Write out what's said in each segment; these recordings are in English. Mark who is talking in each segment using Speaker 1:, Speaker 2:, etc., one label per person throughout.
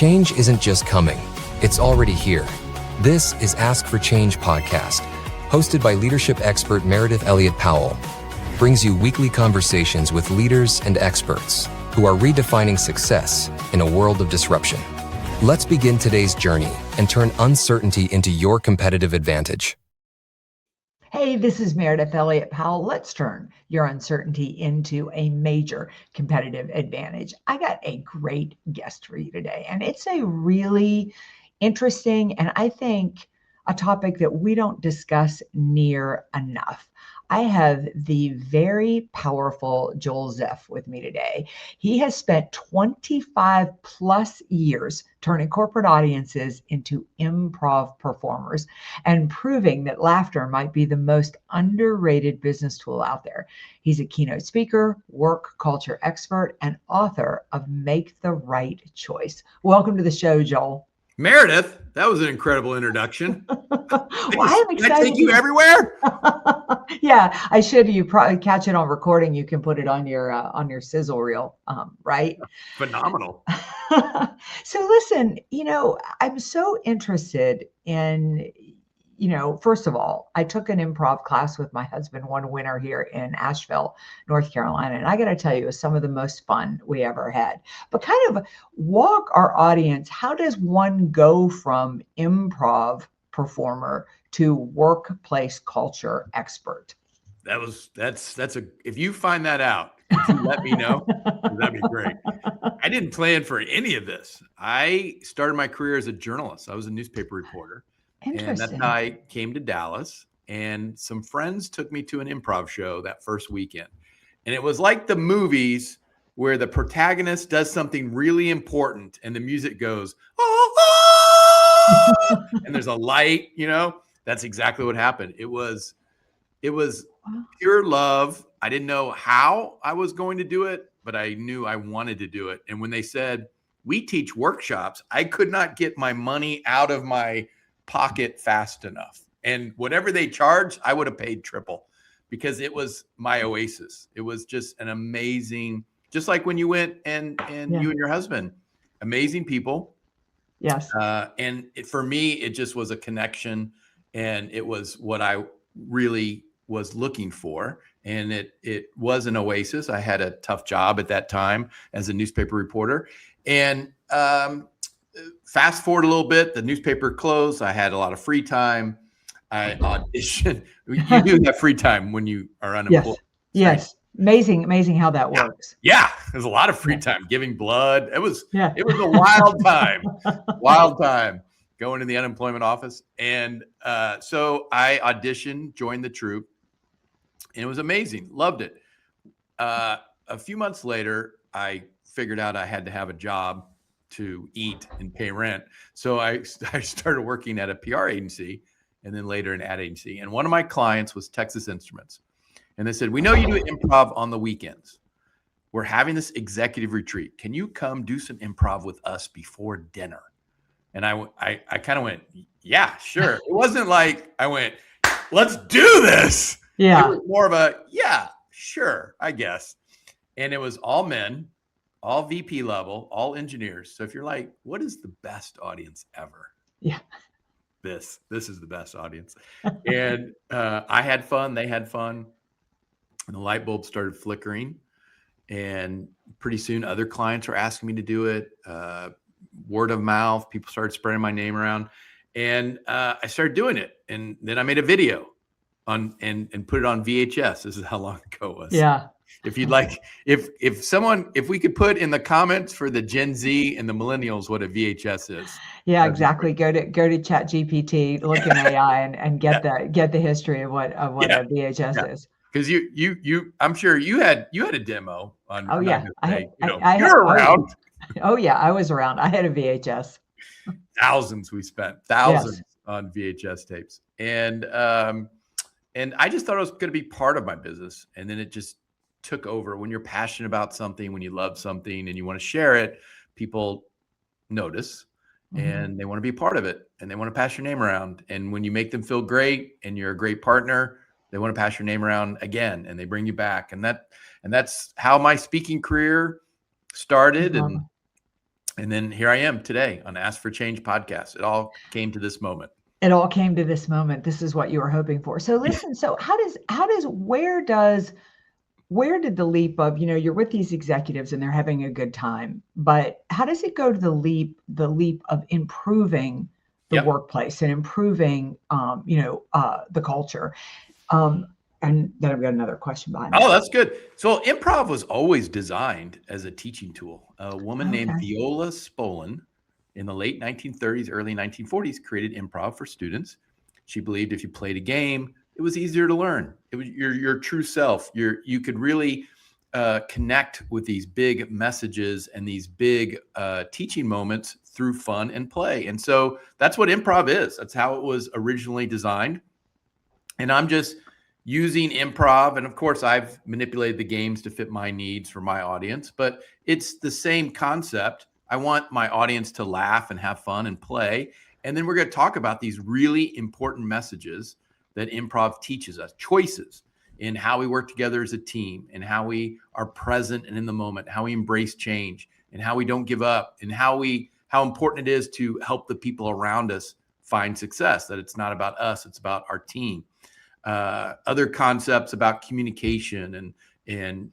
Speaker 1: Change isn't just coming, it's already here. This is Ask for Change podcast, hosted by leadership expert Meridith Elliott Powell. Brings you weekly conversations with leaders and experts who are redefining success in a world of disruption. Let's begin today's journey and turn uncertainty into your competitive advantage.
Speaker 2: Hey, this is Meridith Elliott Powell. Let's turn your uncertainty into a major competitive advantage. I got a great guest for you today, and it's a really interesting and I think a topic that we don't discuss near enough. I have the very powerful Joel Zeff with me today. He has spent 25 plus years turning corporate audiences into improv performers and proving that laughter might be the most underrated business tool out there. He's a keynote speaker, work culture expert, and author of Make the Right Choice. Welcome to the show, Joel.
Speaker 3: Meridith, that was an incredible introduction.
Speaker 2: Well, I'm excited.
Speaker 3: Can I take you everywhere?
Speaker 2: Yeah, I should. You probably catch it on recording. You can put it on your sizzle reel, right?
Speaker 3: Phenomenal.
Speaker 2: So listen, I'm so interested in, first of all, I took an improv class with my husband one winter here in Asheville, North Carolina. And I got to tell you, it was some of the most fun we ever had. But kind of walk our audience, how does one go from improv performer to workplace culture expert?
Speaker 3: If you find that out, if you let me know, that'd be great. I didn't plan for any of this. I started my career as a journalist. I was a newspaper reporter. And that's how I came to Dallas. And some friends took me to an improv show that first weekend. And it was like the movies where the protagonist does something really important and the music goes, oh, oh! And there's a light, that's exactly what happened. It was pure love. I didn't know how I was going to do it, but I knew I wanted to do it. And when they said, we teach workshops, I could not get my money out of my pocket fast enough. And whatever they charged, I would have paid triple because it was my oasis. It was just an amazing, just like when you went and you and your husband, amazing people.
Speaker 2: Yes.
Speaker 3: And for me, it just was a connection, and it was what I really was looking for. And it was an oasis. I had a tough job at that time as a newspaper reporter. And fast forward a little bit, the newspaper closed. I had a lot of free time. I auditioned. You do have free time when you are unemployed.
Speaker 2: Yes. Amazing how that works.
Speaker 3: Yeah. There's a lot of free time giving blood. It was a wild time going to the unemployment office. And so I auditioned, joined the troupe, and it was amazing. Loved it. A few months later, I figured out I had to have a job to eat and pay rent. So I started working at a PR agency and then later an ad agency. And one of my clients was Texas Instruments. And they said, we know you do improv on the weekends. We're having this executive retreat. Can you come do some improv with us before dinner? And I kind of went, yeah, sure. It wasn't like I went, let's do this.
Speaker 2: Yeah.
Speaker 3: It was more of a, yeah, sure, I guess. And it was all men, all VP level, all engineers. So if you're like, what is the best audience ever?
Speaker 2: Yeah.
Speaker 3: This is the best audience. And I had fun. They had fun. And the light bulb started flickering. And pretty soon other clients were asking me to do it. Word of mouth, people started spreading my name around. And I started doing it. And then I made a video and put it on VHS. This is how long ago it was.
Speaker 2: Yeah.
Speaker 3: If you'd like, if we could put in the comments for the Gen Z and the millennials what a VHS is.
Speaker 2: Yeah, exactly. Go to ChatGPT, look in AI, and get the history of what a VHS is.
Speaker 3: Because you, I'm sure you had a demo on.
Speaker 2: Oh yeah,
Speaker 3: you're around.
Speaker 2: Oh yeah, I was around. I had a VHS.
Speaker 3: Thousands on VHS tapes, and I just thought it was going to be part of my business, and then it just took over. When you're passionate about something, when you love something and you want to share it, people notice and they want to be a part of it and they want to pass your name around. And when you make them feel great and you're a great partner, they want to pass your name around again and they bring you back. And that's how my speaking career started. And then here I am today on Ask for Change podcast. It all came to this moment.
Speaker 2: It all came to this moment. This is what you were hoping for. So listen, so where did the leap of, you're with these executives and they're having a good time, but how does it go to the leap of improving the
Speaker 3: Yep.
Speaker 2: workplace and improving, the culture? And then I've got another question behind that.
Speaker 3: Oh, that's good. So improv was always designed as a teaching tool. A woman named
Speaker 2: Okay.
Speaker 3: Viola Spolin in the late 1930s, early 1940s created improv for students. She believed if you played a game, it was easier to learn. It was your true self. You could really connect with these big messages and these big teaching moments through fun and play. And so that's what improv is. That's how it was originally designed. And I'm just using improv. And of course, I've manipulated the games to fit my needs for my audience, but it's the same concept. I want my audience to laugh and have fun and play. And then we're going to talk about these really important messages that improv teaches us, choices in how we work together as a team and how we are present and in the moment, how we embrace change and how we don't give up and how important it is to help the people around us find success, that it's not about us, it's about our team. Other concepts about communication and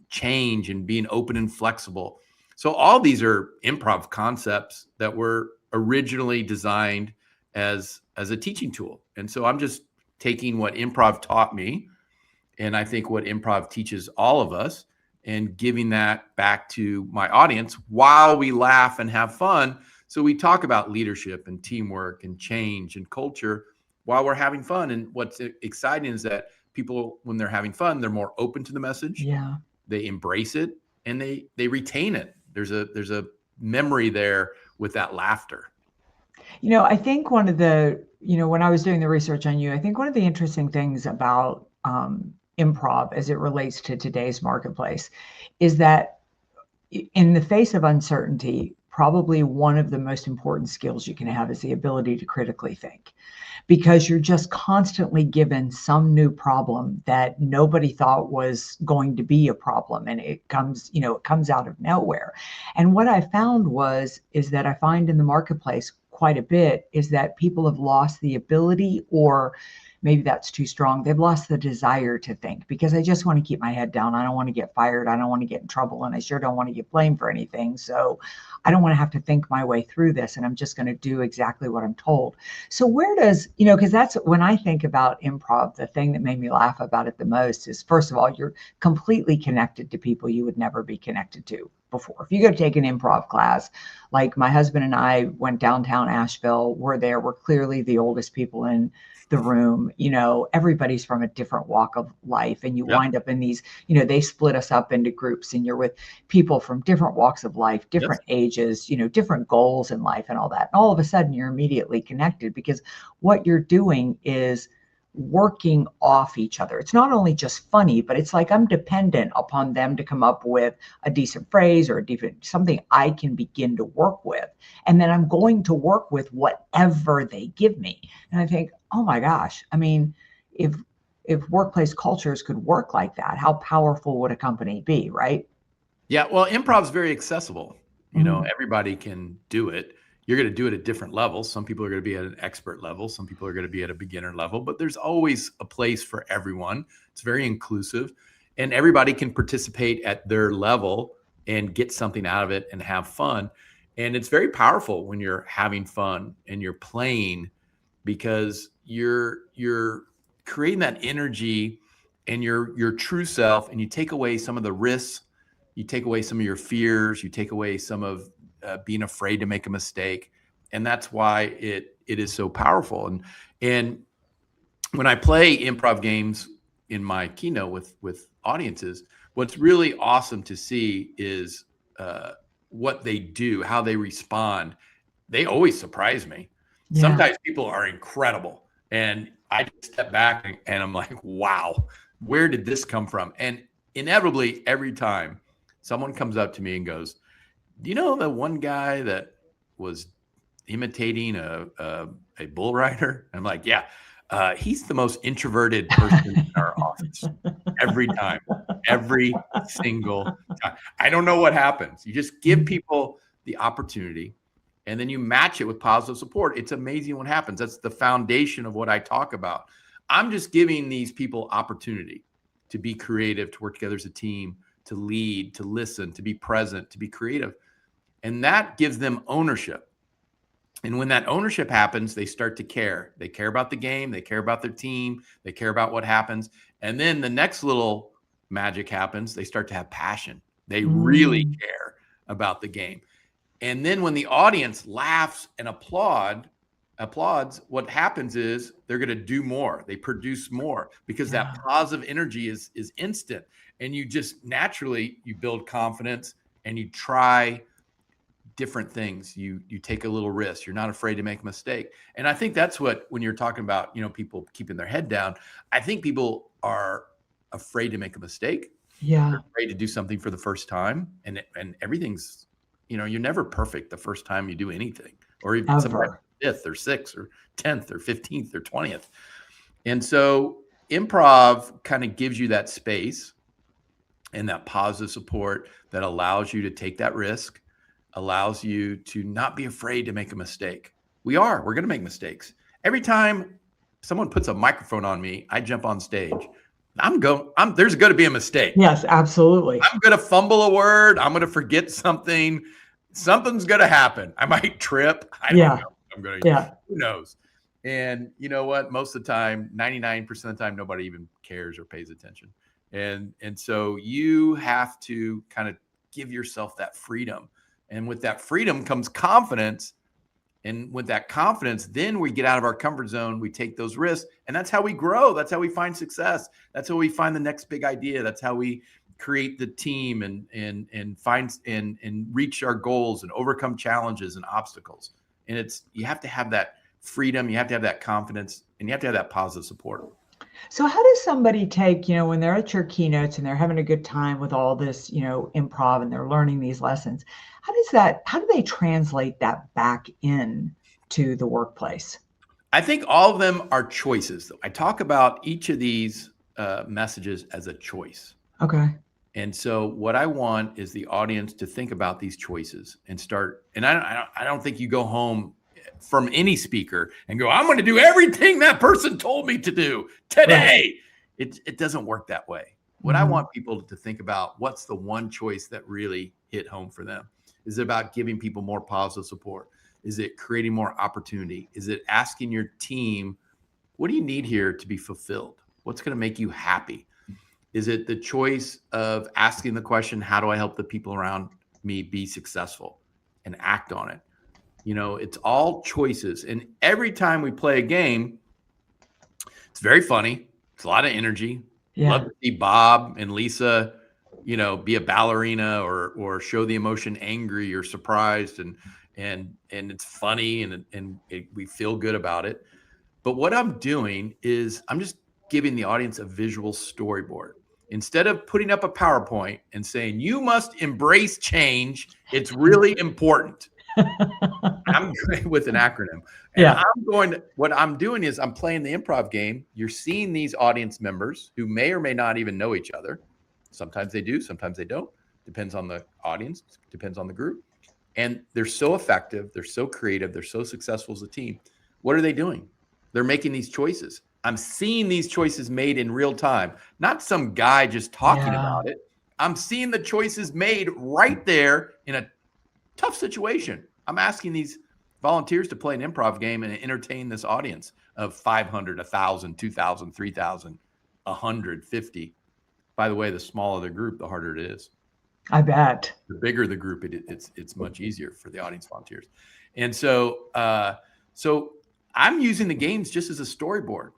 Speaker 3: change and being open and flexible. So all these are improv concepts that were originally designed as a teaching tool. And so I'm just taking what improv taught me, and I think what improv teaches all of us, and giving that back to my audience while we laugh and have fun. So we talk about leadership and teamwork and change and culture while we're having fun. And what's exciting is that people, when they're having fun, they're more open to the message.
Speaker 2: Yeah.
Speaker 3: They embrace it and they retain it. There's a memory there with that laughter.
Speaker 2: I think one of the, when I was doing the research on you, I think one of the interesting things about improv as it relates to today's marketplace is that in the face of uncertainty, probably one of the most important skills you can have is the ability to critically think, because you're just constantly given some new problem that nobody thought was going to be a problem. And it comes out of nowhere. And what I found is that I find in the marketplace quite a bit is that people have lost the ability, or maybe that's too strong, they've lost the desire to think, because I just want to keep my head down. I don't want to get fired. I don't want to get in trouble. And I sure don't want to get blamed for anything. So I don't want to have to think my way through this. And I'm just going to do exactly what I'm told. So where does, because that's when I think about improv, the thing that made me laugh about it the most is, first of all, you're completely connected to people you would never be connected to before. If you go take an improv class, like my husband and I went downtown Asheville, we're clearly the oldest people in the room. Everybody's from a different walk of life, and you wind up in these, they split us up into groups, and you're with people from different walks of life, different ages, different goals in life and all that. And all of a sudden you're immediately connected, because what you're doing is working off each other. It's not only just funny, but it's like I'm dependent upon them to come up with a decent phrase or something I can begin to work with. And then I'm going to work with whatever they give me. And I think, oh my gosh, I mean, if workplace cultures could work like that, how powerful would a company be, right?
Speaker 3: Yeah, well, improv is very accessible. Everybody can do it. You're going to do it at different levels. Some people are going to be at an expert level. Some people are going to be at a beginner level, but there's always a place for everyone. It's very inclusive, and everybody can participate at their level and get something out of it and have fun. And it's very powerful when you're having fun and you're playing, because you're creating that energy and your true self, and you take away some of the risks, you take away some of your fears, you take away some of being afraid to make a mistake. And that's why it is so powerful. And when I play improv games in my keynote with audiences, what's really awesome to see is what they do, how they respond. They always surprise me. Yeah. Sometimes people are incredible, and I just step back and I'm like, wow, where did this come from? And inevitably, every time someone comes up to me and goes, do you know the one guy that was imitating a bull rider? I'm like, yeah, he's the most introverted person in our office every time, every single time. I don't know what happens. You just give people the opportunity, and then you match it with positive support. It's amazing what happens. That's the foundation of what I talk about. I'm just giving these people opportunity to be creative, to work together as a team, to lead, to listen, to be present, to be creative. And that gives them ownership. And when that ownership happens, they start to care. They care about the game. They care about their team. They care about what happens. And then the next little magic happens. They start to have passion. They really care about the game. And then when the audience laughs and applauds, what happens is they're going to do more. They produce more because that positive energy is instant. And you just naturally, you build confidence and you try different things. You take a little risk. You're not afraid to make a mistake. And I think that's what, when you're talking about, people keeping their head down, I think people are afraid to make a mistake.
Speaker 2: Yeah.
Speaker 3: They're afraid to do something for the first time. And everything's, you're never perfect the first time you do anything, or even sometimes 5th or 6th or 10th or 15th or 20th. And so improv kind of gives you that space and that positive support that allows you to take that risk, allows you to not be afraid to make a mistake. We're going to make mistakes. Every time someone puts a microphone on me, I jump on stage. There's going to be a mistake.
Speaker 2: Yes, absolutely.
Speaker 3: I'm going to fumble a word. I'm going to forget something. Something's going to happen. I might trip. I don't know. Who knows? And you know what? Most of the time, 99% of the time, nobody even cares or pays attention. And so you have to kind of give yourself that freedom. And with that freedom comes confidence. And with that confidence, then we get out of our comfort zone. We take those risks. And that's how we grow. That's how we find success. That's how we find the next big idea. That's how we create the team and find and reach our goals and overcome challenges and obstacles. And you have to have that freedom. You have to have that confidence, and you have to have that positive support.
Speaker 2: So how does somebody take, when they're at your keynotes and they're having a good time with all this, improv, and they're learning these lessons, how do they translate that back in to the workplace?
Speaker 3: I think all of them are choices. I talk about each of these messages as a choice.
Speaker 2: Okay.
Speaker 3: And so what I want is the audience to think about these choices and start. And I don't think you go home from any speaker and go, I'm going to do everything that person told me to do today. Right. It doesn't work that way. What I want people to think about, what's the one choice that really hit home for them? Is it about giving people more positive support? Is it creating more opportunity? Is it asking your team, what do you need here to be fulfilled? What's going to make you happy? Is it the choice of asking the question, how do I help the people around me be successful, and act on it? It's all choices. And every time we play a game, it's very funny. It's a lot of energy. Yeah. Love to see Bob and Lisa, be a ballerina or show the emotion angry or surprised, and it's funny and we feel good about it. But what I'm doing is I'm just giving the audience a visual storyboard. Instead of putting up a PowerPoint and saying, you must embrace change, it's really important. I'm great with an acronym. And what I'm doing is I'm playing the improv game. You're seeing these audience members who may or may not even know each other. Sometimes they do, sometimes they don't. Depends on the audience, depends on the group. And they're so effective, they're so creative, they're so successful as a team. What are they doing? They're making these choices. I'm seeing these choices made in real time, not some guy just talking about it. I'm seeing the choices made right there in a tough situation. I'm asking these volunteers to play an improv game and entertain this audience of 500, 1,000, 2,000, 3,000, 150. By the way, the smaller the group, the harder it is.
Speaker 2: I bet.
Speaker 3: The bigger the group, it's much easier for the audience volunteers. And so I'm using the games just as a storyboard.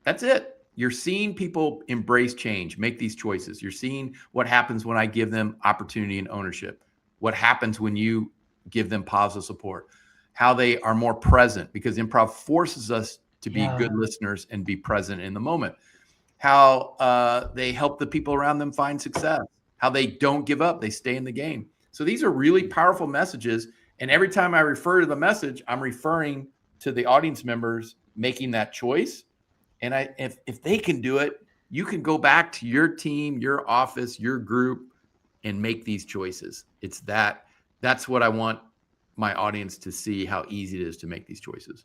Speaker 3: That's it. You're seeing people embrace change, make these choices. You're seeing what happens when I give them opportunity and ownership. What happens when you give them positive support, how they are more present, because improv forces us to be good listeners and be present in the moment. How they help the people around them find success, how they don't give up, they stay in the game. So these are really powerful messages. And every time I refer to the message, I'm referring to the audience members making that choice. And if they can do it, you can go back to your team, your office, your group, and make these choices. It's that that's what I want my audience to see, how easy it is to make these choices.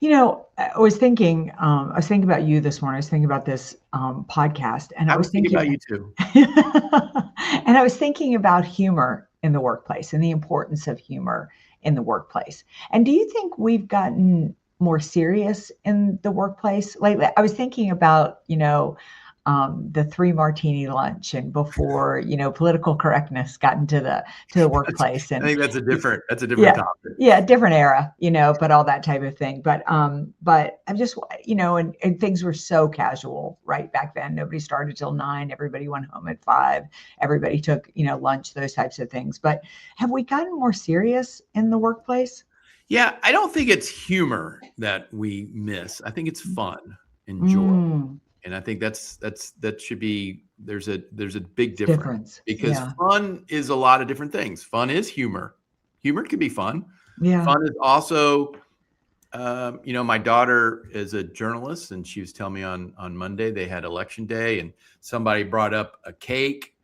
Speaker 2: I was thinking about you this morning. I was thinking about this podcast, and
Speaker 3: I was thinking about you too.
Speaker 2: and I was thinking about humor in the workplace and the importance of humor in the workplace. And do you think we've gotten more serious in the workplace lately? I was thinking about, the 3 martini lunch, and before, political correctness got into the workplace,
Speaker 3: I
Speaker 2: and
Speaker 3: think that's a different
Speaker 2: yeah,
Speaker 3: topic.
Speaker 2: yeah, different era, but all that type of thing. But I'm just, and things were so casual right back then. Nobody started till 9. Everybody went home at 5. Everybody took, lunch, those types of things. But have we gotten more serious in the workplace?
Speaker 3: Yeah, I don't think it's humor that we miss. I think it's fun and joy.
Speaker 2: Mm,
Speaker 3: And I think that should be, there's a big difference because
Speaker 2: Yeah.
Speaker 3: fun is a lot of different things. Fun is humor. Humor can be fun.
Speaker 2: Yeah.
Speaker 3: Fun is also, my daughter is a journalist, and she was telling me on Monday they had election day, and somebody brought up a cake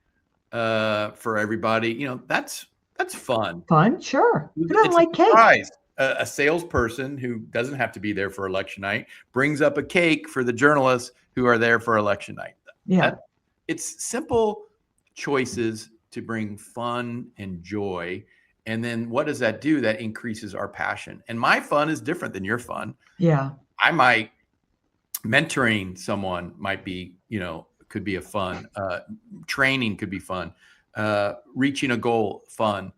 Speaker 3: for everybody. That's fun.
Speaker 2: Fun, sure. Who doesn't
Speaker 3: It's
Speaker 2: like
Speaker 3: a
Speaker 2: cake?
Speaker 3: surprise. A salesperson who doesn't have to be there for election night brings up a cake for the journalists who are there for election night.
Speaker 2: Yeah.
Speaker 3: It's simple choices to bring fun and joy. And then what does that do? That increases our passion. And my fun is different than your fun.
Speaker 2: Yeah.
Speaker 3: Mentoring someone might be, could be a fun. Training could be fun. Reaching a goal, fun.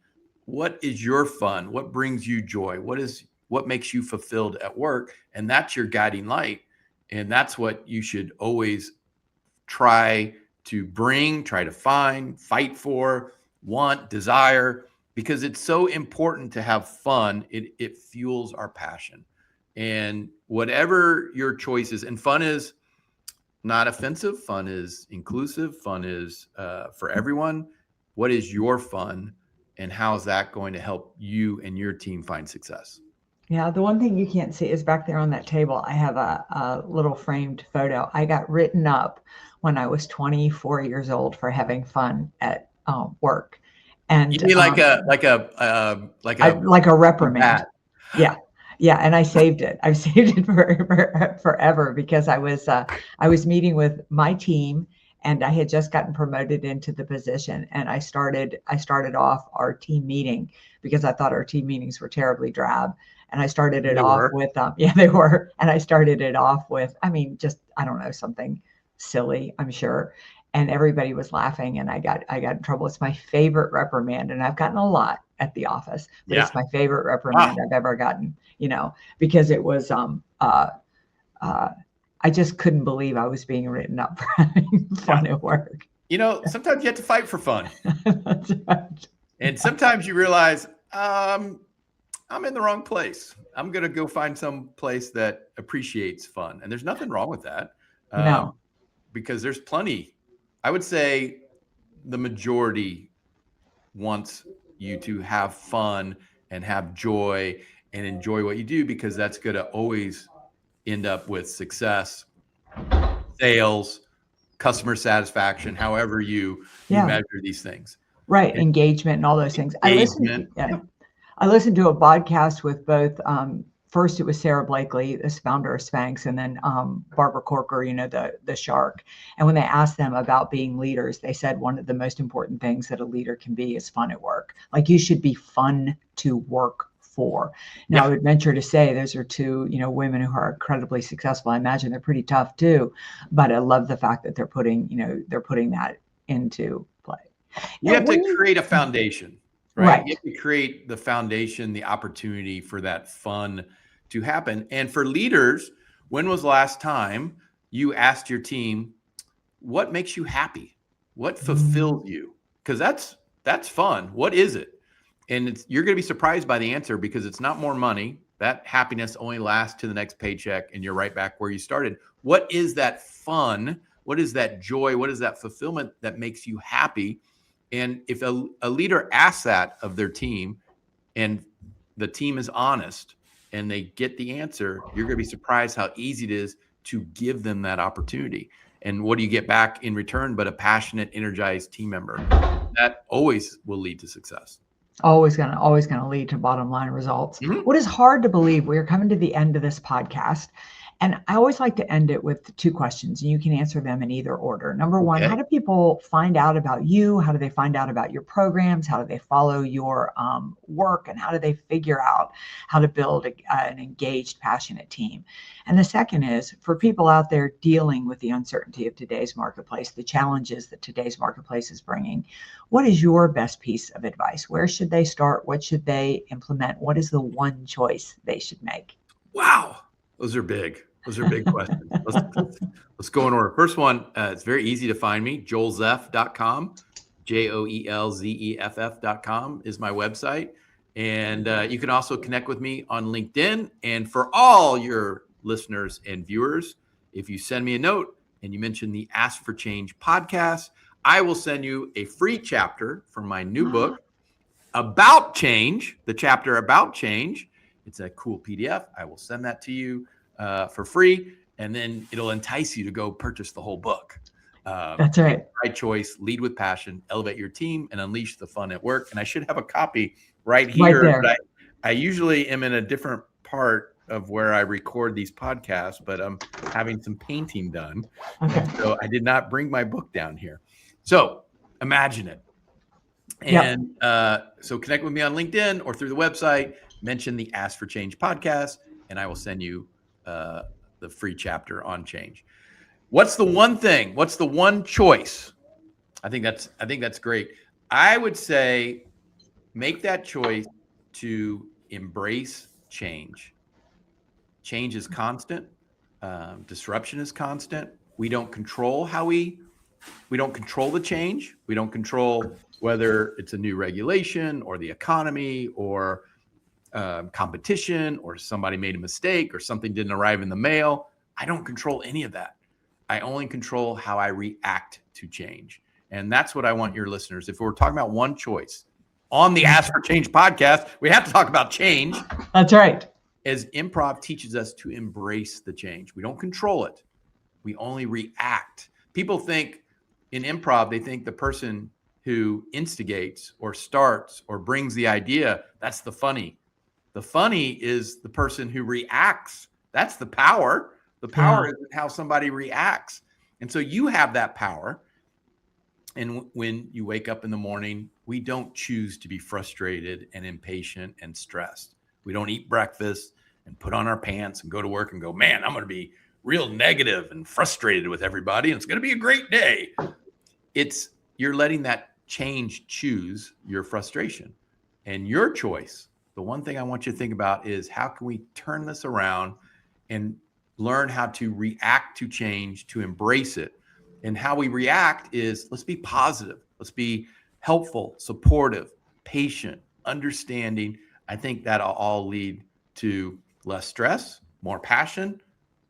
Speaker 3: What is your fun? What brings you joy? What makes you fulfilled at work? And that's your guiding light. And that's what you should always try to bring, try to find, fight for, want, desire, because it's so important to have fun. It fuels our passion. And whatever your choice is, and fun is not offensive, fun is inclusive, fun is for everyone. What is your fun? And how is that going to help you and your team find success?
Speaker 2: Yeah, the one thing you can't see is back there on that table. I have a little framed photo. I got written up when I was 24 years old for having fun at work, and
Speaker 3: you mean like a
Speaker 2: reprimand. Yeah, yeah, and I saved it. I've saved it for forever because I was meeting with my team, and I had just gotten promoted into the position, and I started off our team meeting because I thought our team meetings were terribly drab. And I started it off with, yeah, they were. And I started it off with, just, I don't know, something silly, I'm sure. And everybody was laughing, and I got in trouble. It's my favorite reprimand, and I've gotten a lot at the office, but it's my favorite reprimand I've ever gotten, because it was, I just couldn't believe I was being written up for having fun at work.
Speaker 3: Sometimes you have to fight for fun.
Speaker 2: That's right.
Speaker 3: And sometimes you realize, I'm in the wrong place. I'm going to go find some place that appreciates fun. And there's nothing wrong with that.
Speaker 2: No.
Speaker 3: Because there's plenty. I would say the majority wants you to have fun and have joy and enjoy what you do, because that's going to always end up with success, sales, customer satisfaction, however you measure these things.
Speaker 2: Right. Engagement and all those things. I listened to a podcast with both, first it was Sarah Blakely, this founder of Spanx, and then Barbara Corker, the shark. And when they asked them about being leaders, they said one of the most important things that a leader can be is fun at work. Like, you should be fun to work for. Now, I would venture to say those are two, women who are incredibly successful. I imagine they're pretty tough too, but I love the fact that they're putting that into play.
Speaker 3: You have to create a foundation. Right. You have to create the foundation, the opportunity for that fun to happen. And for leaders, when was the last time you asked your team, what makes you happy? What fulfills you? Because that's fun. What is it? And you're going to be surprised by the answer, because it's not more money. That happiness only lasts to the next paycheck, and you're right back where you started. What is that fun? What is that joy? What is that fulfillment that makes you happy? And if a leader asks that of their team, and the team is honest and they get the answer, you're going to be surprised how easy it is to give them that opportunity. And what do you get back in return but a passionate, energized team member? That always will lead to success.
Speaker 2: Always gonna lead to bottom line results.
Speaker 3: Mhm.
Speaker 2: What is hard to believe, we are coming to the end of this podcast, and I always like to end it with two questions, and you can answer them in either order. Number one, how
Speaker 3: Okay.
Speaker 2: do people find out about you? How do they find out about your programs? How do they follow your work? And how do they figure out how to build an engaged, passionate team? And the second is for people out there dealing with the uncertainty of today's marketplace, the challenges that today's marketplace is bringing. What is your best piece of advice? Where should they start? What should they implement? What is the one choice they should make?
Speaker 3: Wow. Those are big. Those are big questions. Let's go in order. First one, it's very easy to find me. joelzeff.com. JOELZEFF.com is my website. And you can also connect with me on LinkedIn. And for all your listeners and viewers, if you send me a note and you mention the Ask for Change podcast, I will send you a free chapter from my new book about change, the chapter about change. It's a cool PDF. I will send that to you for free, and then it'll entice you to go purchase the whole book.
Speaker 2: That's right.
Speaker 3: Right choice, lead with passion, elevate your team, and unleash the fun at work. And I should have a copy right here.
Speaker 2: Right there.
Speaker 3: But I usually am in a different part of where I record these podcasts, but I'm having some painting done.
Speaker 2: Okay.
Speaker 3: So I did not bring my book down here. So imagine it.
Speaker 2: Yep.
Speaker 3: And so connect with me on LinkedIn or through the website, mention the Ask for Change podcast, and I will send you the free chapter on change. What's the one thing? What's the one choice? I think that's great. I would say make that choice to embrace change. Change is constant. Disruption is constant. We don't control we don't control the change. We don't control whether it's a new regulation or the economy or competition or somebody made a mistake or something didn't arrive in the mail. I don't control any of that. I only control how I react to change. And that's what I want your listeners. If we're talking about one choice on the Ask for Change podcast, we have to talk about change.
Speaker 2: That's right.
Speaker 3: As improv teaches us to embrace the change. We don't control it. We only react. People think in improv, they think the person who instigates or starts or brings the idea, that's the funny. The funny is the person who reacts. That's the power. The power is how somebody reacts. And so you have that power. And when you wake up in the morning, we don't choose to be frustrated and impatient and stressed. We don't eat breakfast and put on our pants and go to work and go, man, I'm going to be real negative and frustrated with everybody. And it's going to be a great day. You're letting that change choose your frustration and your choice. The one thing I want you to think about is how can we turn this around and learn how to react to change, to embrace it. And how we react is let's be positive. Let's be helpful, supportive, patient, understanding. I think that'll all lead to less stress, more passion,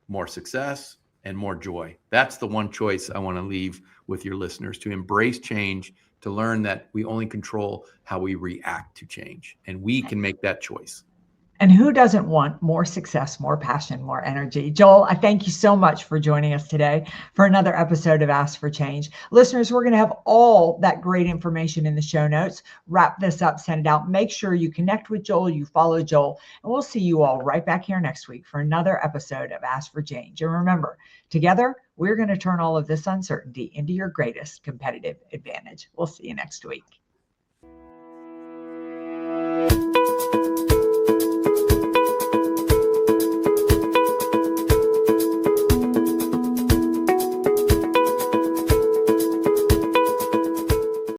Speaker 3: more success, and more joy. That's the one choice I want to leave with your listeners, to embrace change, to learn that we only control how we react to change. And we can make that choice.
Speaker 2: And who doesn't want more success, more passion, more energy? Joel, I thank you so much for joining us today for another episode of Ask for Change. Listeners, we're going to have all that great information in the show notes. Wrap this up, send it out. Make sure you connect with Joel, you follow Joel, and we'll see you all right back here next week for another episode of Ask for Change. And remember, together, we're going to turn all of this uncertainty into your greatest competitive advantage. We'll see you next week.